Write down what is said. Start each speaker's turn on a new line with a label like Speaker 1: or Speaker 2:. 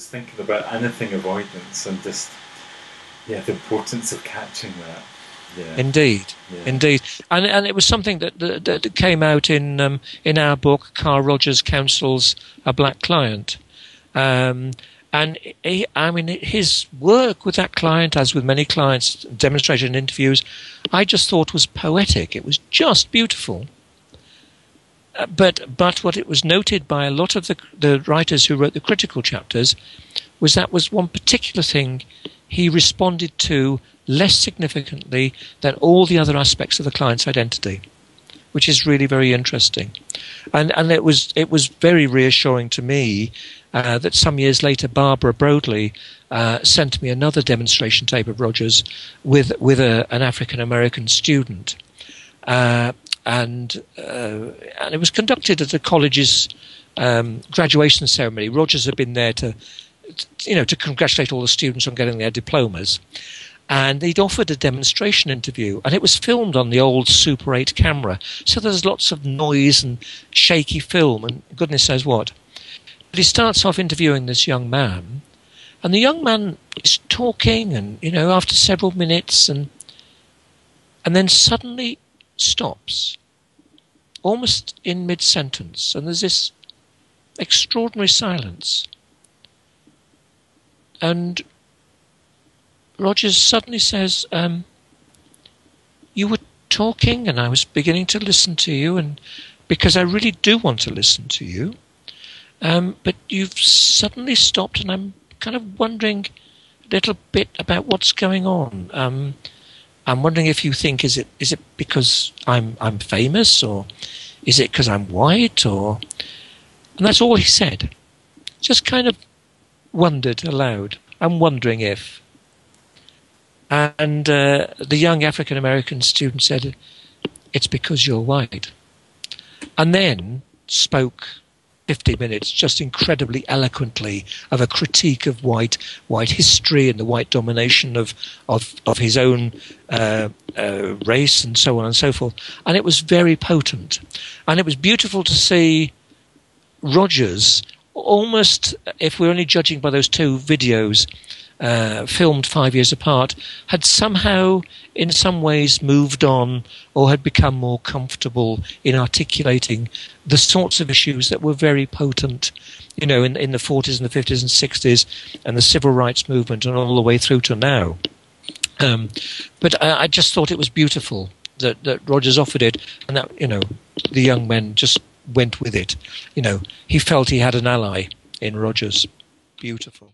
Speaker 1: was thinking about anything avoidance and just, yeah, the importance of catching that. Yeah.
Speaker 2: Indeed, indeed, and it was something that came out in our book. Carl Rogers counsels a black client, and his work with that client, as with many clients, demonstration interviews, I just thought was poetic. It was just beautiful. But what it was noted by a lot of the writers who wrote the critical chapters was that was one particular thing he responded to less significantly than all the other aspects of the client's identity, which is really very interesting. And it was very reassuring to me that some years later Barbara Broadley sent me another demonstration tape of Rogers with an African-American student. And it was conducted at the college's graduation ceremony. Rogers had been there to congratulate all the students on getting their diplomas. And they'd offered a demonstration interview, and it was filmed on the old Super 8 camera. So there's lots of noise and shaky film, and goodness knows what. But he starts off interviewing this young man, and the young man is talking, and after several minutes, and then suddenly stops, almost in mid-sentence, and there's this extraordinary silence. And Rogers suddenly says, you were talking and I was beginning to listen to you, and because I really do want to listen to you, but you've suddenly stopped, and I'm kind of wondering a little bit about what's going on. I'm wondering if you think, is it because I'm famous, or is it because I'm white, and that's all he said. Just kind of wondered aloud. I'm wondering if. And the young African-American student said, it's because you're white. And then spoke 50 minutes just incredibly eloquently of a critique of white history and the white domination of his own race and so on and so forth. And it was very potent. And it was beautiful to see Rogers, almost, if we're only judging by those two videos, filmed 5 years apart, had somehow in some ways moved on or had become more comfortable in articulating the sorts of issues that were very potent, in the 40s and the 50s and 60s and the civil rights movement and all the way through to now. But I just thought it was beautiful that Rogers offered it, and that, the young men just went with it. He felt he had an ally in Rogers. Beautiful.